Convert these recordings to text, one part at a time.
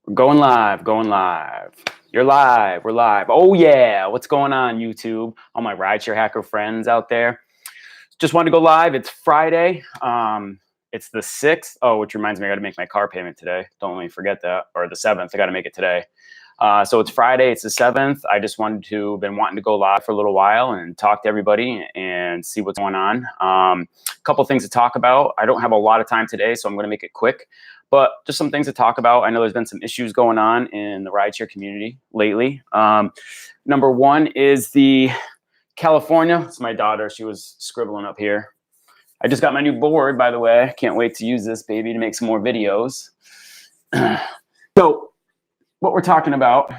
We're going live, going live. You're live, we're live. Oh yeah, what's going on YouTube? All my RideShare hacker friends out there. Just wanted to go live. It's Friday. It's the 6th. Oh, which reminds me, I got to make my car payment today. Don't let me forget that. Or the 7th, I got to make it today. So it's Friday, it's the 7th. I just been wanting to go live for a little while and talk to everybody and see what's going on. A couple things to talk about. I don't have a lot of time today, so I'm going to make it quick. But just some things to talk about. I know there's been some issues going on in the rideshare community lately. Number one is the California. It's my daughter. She was scribbling up here. I just got my new board, by the way. Can't wait to use this baby to make some more videos. So what we're talking about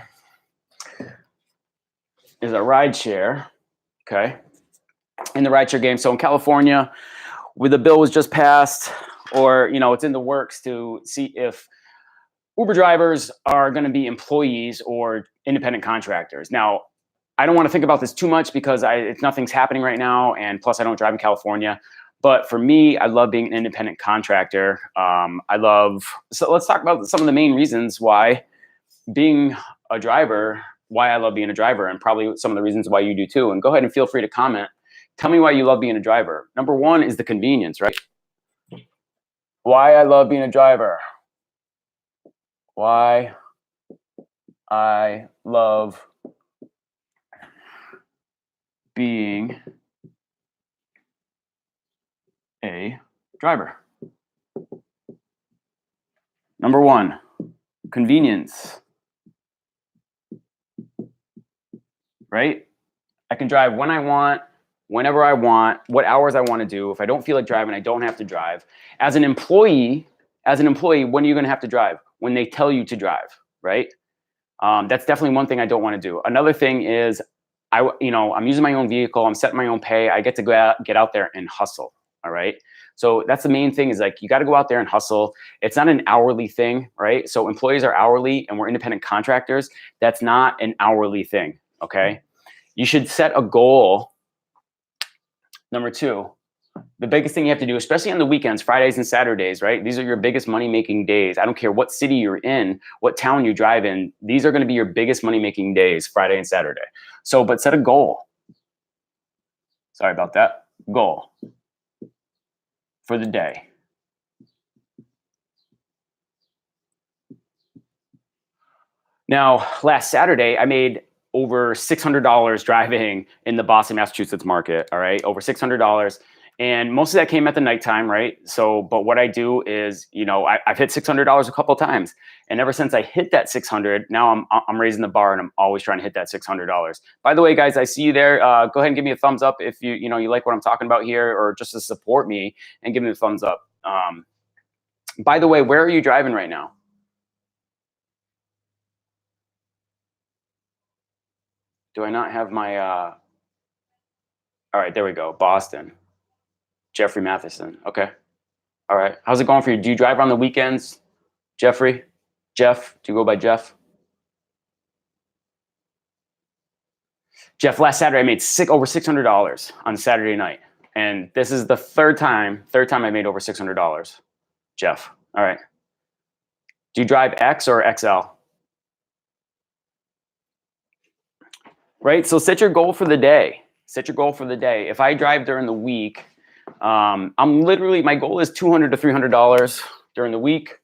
is a rideshare, okay, in the rideshare game. So in California, where the bill was just passed, or it's in the works to see if Uber drivers are going to be employees or independent contractors. Now, I don't want to think about this too much because nothing's happening right now, and plus I don't drive in California. But for me, I love being an independent contractor. So let's talk about some of the main reasons why why I love being a driver, and probably some of the reasons why you do too. And go ahead and feel free to comment. Tell me why you love being a driver. Number one is the convenience, right? Why I love being a driver. Why I love being a driver. Number one, convenience. Right? I can drive when I want, whenever I want, what hours I want to do. If I don't feel like driving, I don't have to drive. As an employee, when are you going to have to drive? When they tell you to drive, right? That's definitely one thing I don't want to do. Another thing is, I'm using my own vehicle. I'm setting my own pay. I get to get out there and hustle. All right. So that's the main thing, is like, you got to go out there and hustle. It's not an hourly thing, right? So employees are hourly and we're independent contractors. That's not an hourly thing. Okay. You should set a goal. Number two, the biggest thing you have to do, especially on the weekends, Fridays and Saturdays, right? These are your biggest money-making days. I don't care what city you're in, what town you drive in. These are going to be your biggest money-making days, Friday and Saturday. So, but set a goal. Sorry about that. Goal for the day. Now, last Saturday, I made over $600 driving in the Boston, Massachusetts market. All right, over $600. And most of that came at the nighttime, right? So, but what I do is, I've hit $600 a couple of times, and ever since I hit that 600, now I'm raising the bar, and I'm always trying to hit that $600. By the way, guys, I see you there. Go ahead and give me a thumbs up if you like what I'm talking about here, or just to support me, and give me a thumbs up. By the way, where are you driving right now? Do I not have my? All right, there we go. Boston. Jeffrey Matheson. Okay. All right. How's it going for you? Do you drive on the weekends, Jeffrey? Jeff? Do you go by Jeff? Jeff, last Saturday I made over $600 on Saturday night. And this is the third time I made over $600. Jeff. All right. Do you drive X or XL? Right? So set your goal for the day. Set your goal for the day. If I drive during the week, my goal is $200 to $300 during the week.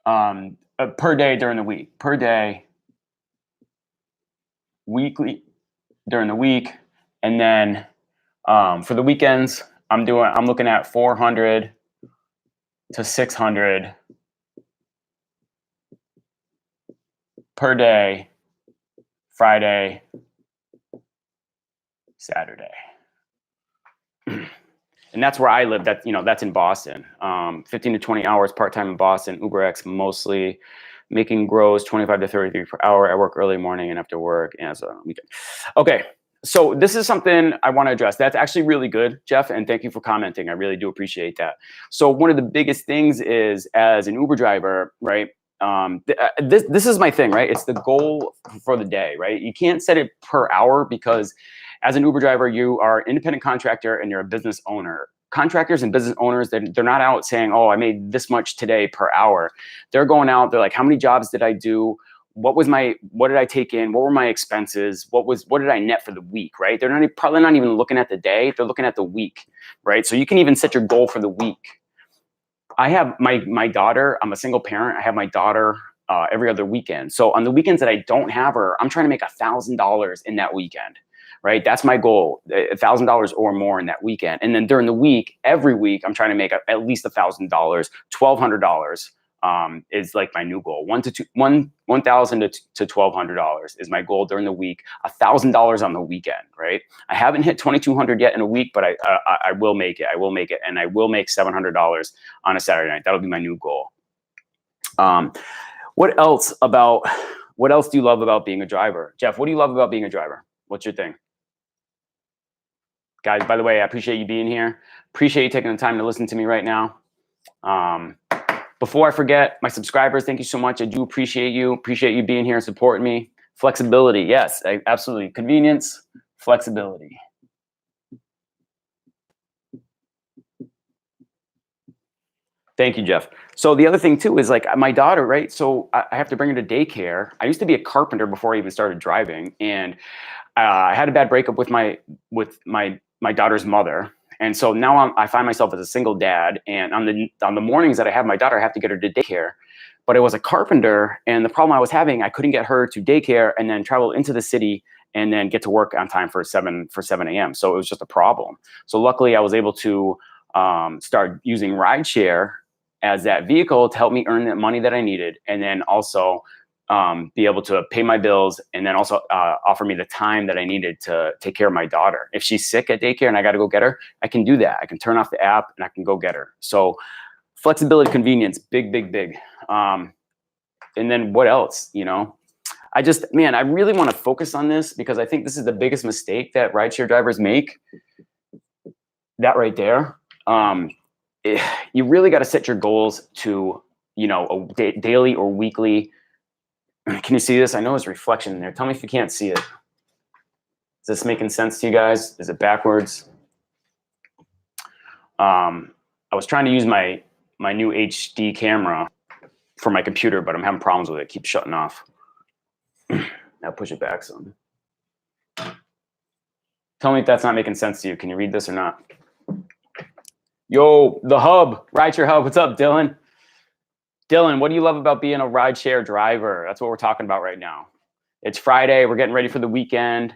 Per day during the week. Per day, weekly during the week, and then for the weekends, I'm looking at 400 to 600 per day, Friday, Saturday. And that's where I live. That's in Boston. 15 to 20 hours part-time in Boston, UberX mostly, making gross 25 to 33 per hour. I work early morning and after work, and so weekend. Okay, so this is something I want to address. That's actually really good, Jeff, and thank you for commenting. I really do appreciate that. So one of the biggest things is, as an Uber driver, right? This is my thing, right? It's the goal for the day, right? You can't set it per hour, because as an Uber driver, you are an independent contractor and you're a business owner. Contractors and business owners, they're not out saying, oh, I made this much today per hour. They're going out, they're like, how many jobs did I do? What did I take in? What were my expenses? What did I net for the week, right? They're probably not even looking at the day, they're looking at the week, right? So you can even set your goal for the week. I have my daughter, I'm a single parent. I have my daughter every other weekend. So on the weekends that I don't have her, I'm trying to make $1,000 in that weekend, right? That's my goal, $1,000 or more in that weekend. And then during the week, every week, I'm trying to make at least $1,000, $1,200 is like my new goal. $1,000 to $1,200 is my goal during the week. $1,000 on the weekend, right? I haven't hit 2,200 yet in a week, but I will make it. I will make it, and I will make $700 on a Saturday night. That'll be my new goal. What else do you love about being a driver? Jeff, what do you love about being a driver? What's your thing? Guys, by the way, I appreciate you being here. Appreciate you taking the time to listen to me right now. Before I forget, my subscribers, thank you so much. I do appreciate you. Appreciate you being here and supporting me. Flexibility, yes, absolutely. Convenience, flexibility. Thank you, Jeff. So the other thing too is like my daughter, right? So I have to bring her to daycare. I used to be a carpenter before I even started driving, and I had a bad breakup with my daughter's mother. And so now I find myself as a single dad, and on the mornings that I have my daughter, I have to get her to daycare. But I was a carpenter, and the problem I was having, I couldn't get her to daycare and then travel into the city and then get to work on time for 7 a.m. So it was just a problem. So luckily, I was able to start using RideShare as that vehicle to help me earn the money that I needed, and then also be able to pay my bills, and then also offer me the time that I needed to take care of my daughter. If she's sick at daycare and I got to go get her, I can do that. I can turn off the app and I can go get her. So flexibility, convenience, big, big, big. And then what else, you know? I really want to focus on this because I think this is the biggest mistake that rideshare drivers make. That right there. You really got to set your goals to, you know, a daily or weekly. Can you see this? I know there's reflection in there. Tell me if you can't see it. Is this making sense to you guys? Is it backwards? I was trying to use my new HD camera for my computer, but I'm having problems with it. It keeps shutting off. Now push it back some. Tell me if that's not making sense to you. Can you read this or not? Yo, the hub, RideShare hub. What's up, Dylan? Dylan, what do you love about being a RideShare driver? That's what we're talking about right now. It's Friday. We're getting ready for the weekend.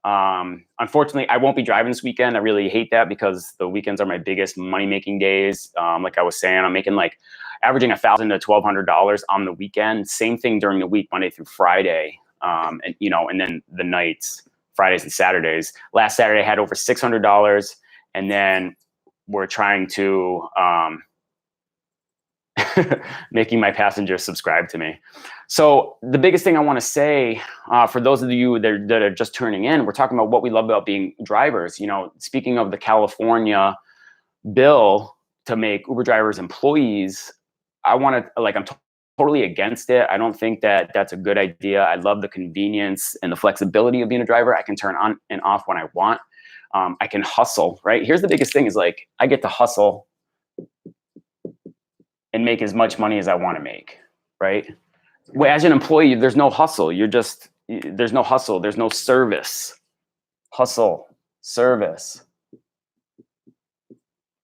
Unfortunately, I won't be driving this weekend. I really hate that because the weekends are my biggest money-making days. Like I was saying, I'm making like averaging $1,000 to $1,200 on the weekend. Same thing during the week, Monday through Friday. And you know, and then the nights, Fridays and Saturdays. Last Saturday I had over $600, and then we're trying to making my passengers subscribe to me. So the biggest thing I want to say for those of you that are just tuning in, we're talking about what we love about being drivers. You know, speaking of the California bill to make Uber drivers employees, I'm totally against it. I don't think that that's a good idea. I love the convenience and the flexibility of being a driver. I can turn on and off when I want. I can hustle, right? Here's the biggest thing is like, I get to hustle and make as much money as I want to make, right? Well, as an employee, there's no hustle. There's no hustle. There's no service. Hustle, service.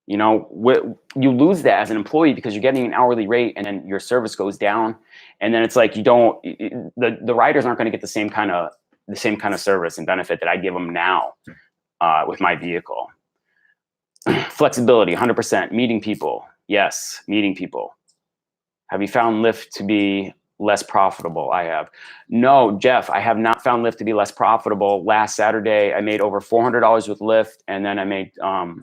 You know, you lose that as an employee because you're getting an hourly rate, and then your service goes down, and then it's like the riders aren't going to get the same kind of service and benefit that I give them now with my vehicle. Flexibility, 100%. Meeting people. Yes, meeting people. Have you found Lyft to be less profitable? I have. No, Jeff, I have not found Lyft to be less profitable. Last Saturday, I made over $400 with Lyft, and then I made,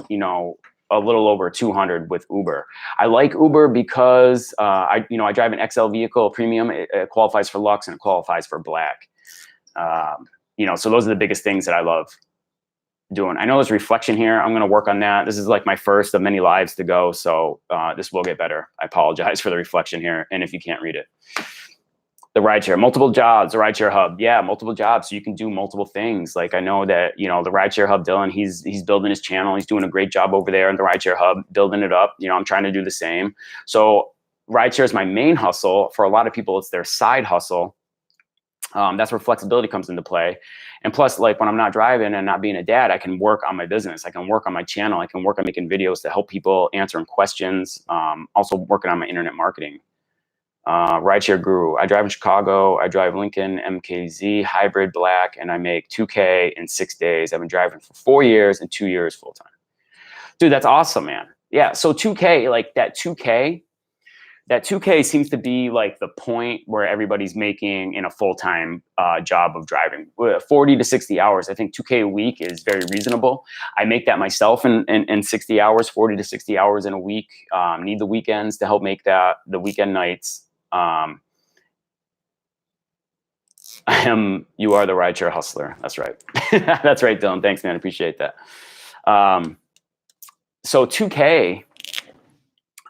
you know, a little over 200 with Uber. I like Uber because I drive an XL vehicle, premium. It qualifies for Lux and it qualifies for Black. You know, so those are the biggest things that I love doing. I know there's reflection here. I'm going to work on that. This is like my first of many lives to go, so this will get better. I apologize for the reflection here, and if you can't read it. The RideShare, multiple jobs, the RideShare hub. Yeah, multiple jobs. So you can do multiple things. Like I know that, you know, the RideShare hub, Dylan, he's building his channel. He's doing a great job over there in the RideShare hub, building it up. You know, I'm trying to do the same. So RideShare is my main hustle. For a lot of people, it's their side hustle. That's where flexibility comes into play. And plus, like when I'm not driving and not being a dad, I can work on my business. I can work on my channel. I can work on making videos to help people, answering questions. Also working on my internet marketing. RideShare Guru. I drive in Chicago. I drive Lincoln MKZ hybrid black, and I make 2K in 6 days. I've been driving for 4 years and 2 years full time. Dude, that's awesome, man. Yeah. So 2K, like that 2K seems to be like the point where everybody's making in a full-time job of driving. 40 to 60 hours. I think 2K a week is very reasonable. I make that myself in 60 hours, 40 to 60 hours in a week. Need the weekends to help make that, the weekend nights. You are the RideShare hustler. That's right. That's right, Dylan. Thanks, man. I appreciate that. So 2K,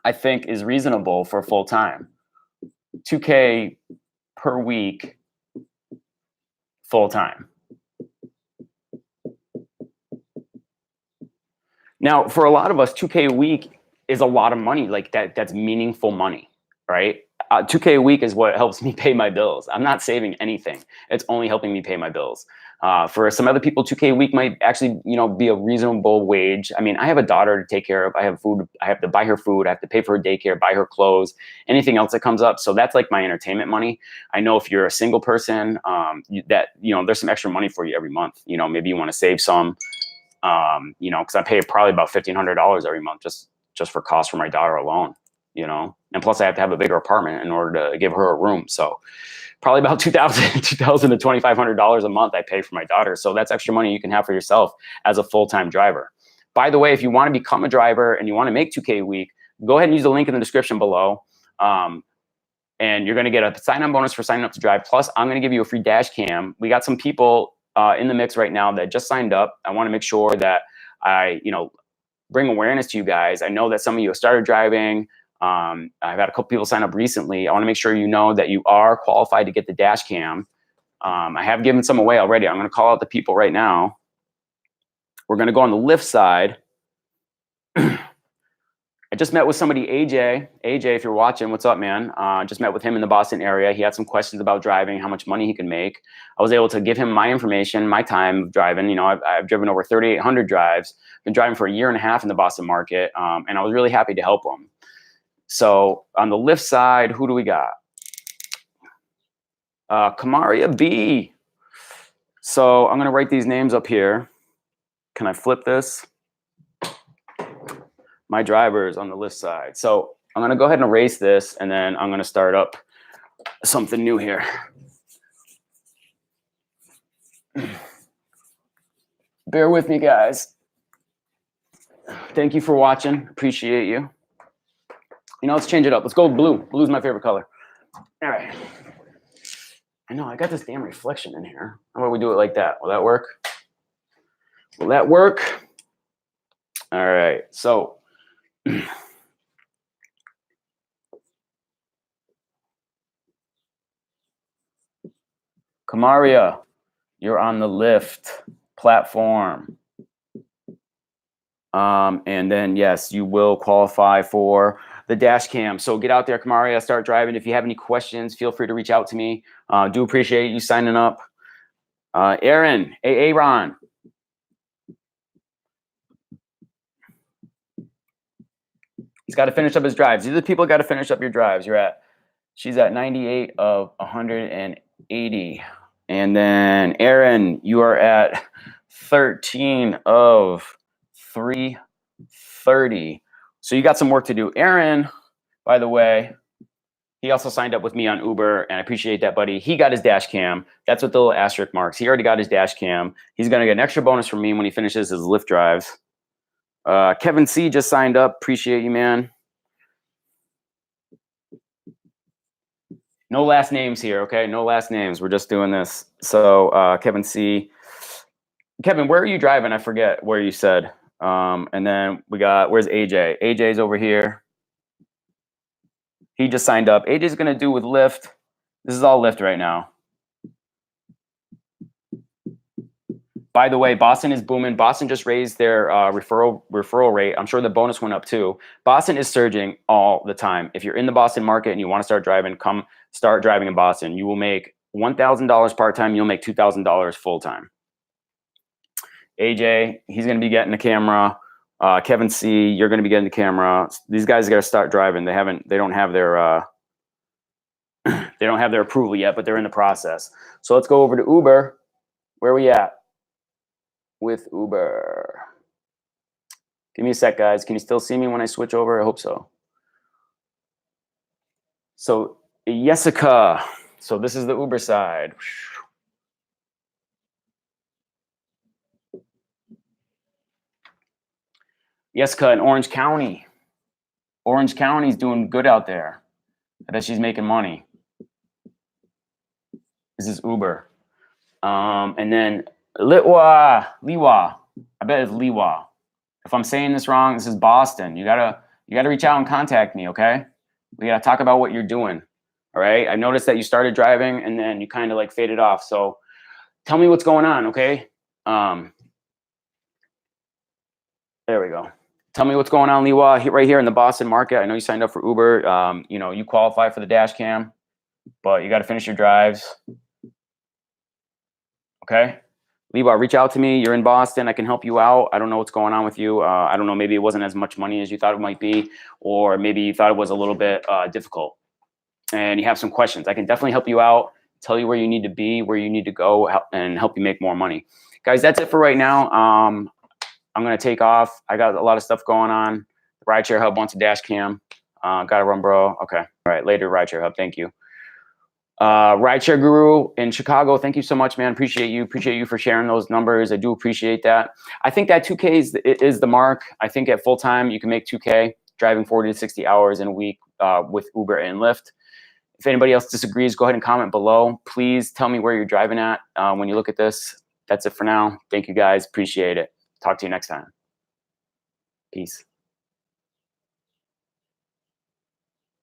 I think, is reasonable for full time. 2K per week, full time. Now, for a lot of us, 2K a week is a lot of money. Like that's meaningful money, right? 2K a week is what helps me pay my bills. I'm not saving anything. It's only helping me pay my bills. For some other people, 2K a week might actually, you know, be a reasonable wage. I mean, I have a daughter to take care of. I have food. I have to buy her food. I have to pay for her daycare, buy her clothes, anything else that comes up. So that's like my entertainment money. I know if you're a single person, that, you know, there's some extra money for you every month. You know, maybe you want to save some, you know, because I pay probably about $1,500 every month just for costs for my daughter alone. You know, and plus I have to have a bigger apartment in order to give her a room. So probably about $2,000 to $2,500 a month I pay for my daughter. So that's extra money you can have for yourself as a full-time driver. By the way, if you want to become a driver and you want to make 2K a week, go ahead and use the link in the description below. And you're going to get a sign-on bonus for signing up to drive. Plus, I'm going to give you a free dash cam. We got some people in the mix right now that just signed up. I want to make sure that I, you know, bring awareness to you guys. I know that some of you have started driving. I've had a couple people sign up recently. I want to make sure you know that you are qualified to get the dash cam. I have given some away already. I'm going to call out the people right now. We're going to go on the Lyft side. I just met with somebody, AJ. AJ, if you're watching, what's up, man? Just met with him in the Boston area. He had some questions about driving, how much money he can make. I was able to give him my information, my time of driving. You know, I've driven over 3,800 drives. Been driving for 1.5 years in the Boston market, and I was really happy to help him. So on the Lyft side, who do we got? Kamaria B. So I'm going to write these names up here. Can I flip this? My drivers on the Lyft side. So I'm going to go ahead and erase this, and then I'm going to start up something new here. Bear with me, guys. Thank you for watching. Appreciate you. You know, let's change it up. Let's go blue. Blue's my favorite color. All right. I know, I got this damn reflection in here. How about we do it like that? Will that work? Will that work? All right. So Kamaria, you're on the Lyft platform. And then, yes, you will qualify for the dash cam. So get out there, Kamaria, start driving. If you have any questions, feel free to reach out to me. Do appreciate you signing up. Aaron, Aaron. He's got to finish up his drives. These are the people got to finish up your drives. She's at 98 of 180. And then Aaron, you are at 13 of 330. So you got some work to do. Aaron, by the way, he also signed up with me on Uber, and I appreciate that, buddy. He got his dash cam. That's what the little asterisk marks. He already got his dash cam. He's going to get an extra bonus from me when he finishes his Lyft drives. Kevin C just signed up. Appreciate you, man. No last names here, okay? No last names. We're just doing this. So Kevin C. Kevin, where are you driving? I forget where you said. And then we got, where's AJ? AJ's over here. He just signed up. AJ's going to do with Lyft This is all Lyft right now. By the way, Boston is booming. Boston just raised their referral rate. I'm sure the bonus went up too. Boston is surging all the time. If you're in the Boston market and you want to start driving, come start driving in Boston. You will make $1,000 part-time. You'll make $2,000 full-time. AJ, he's going to be getting the camera. Kevin C, you're going to be getting the camera. These guys got to start driving. They don't have their they don't have their approval yet, but they're in the process. So let's go over to Uber. Where are we at with Uber? Give me a sec, guys. Can you still see me when I switch over? I hope so. So Jessica. So this is the Uber side. Jessica in Orange County. Orange County's doing good out there. I bet she's making money. This is Uber. And then Liwa. I bet it's Liwa. If I'm saying this wrong, this is Boston. You gotta reach out and contact me, okay? We gotta talk about what you're doing. All right. I noticed that you started driving and then you kind of like faded off. So tell me what's going on, okay? There we go. Tell me what's going on, Liwa, right here in the Boston market. I know you signed up for Uber. You know, you qualify for the dash cam, but you got to finish your drives. Okay. Liwa, reach out to me. You're in Boston. I can help you out. I don't know what's going on with you. I don't know. Maybe it wasn't as much money as you thought it might be, or maybe you thought it was a little bit difficult and you have some questions. I can definitely help you out, tell you where you need to be, where you need to go, and help you make more money. Guys, that's it for right now. I'm going to take off. I got a lot of stuff going on. The RideShare Hub wants a dash cam. Got to run, bro. Okay. All right. Later, RideShare Hub. Thank you. RideShare Guru in Chicago. Thank you so much, man. Appreciate you. Appreciate you for sharing those numbers. I do appreciate that. I think that 2K is the mark. I think at full time, you can make 2K driving 40 to 60 hours in a week with Uber and Lyft. If anybody else disagrees, go ahead and comment below. Please tell me where you're driving at when you look at this. That's it for now. Thank you, guys. Appreciate it. Talk to you next time. Peace.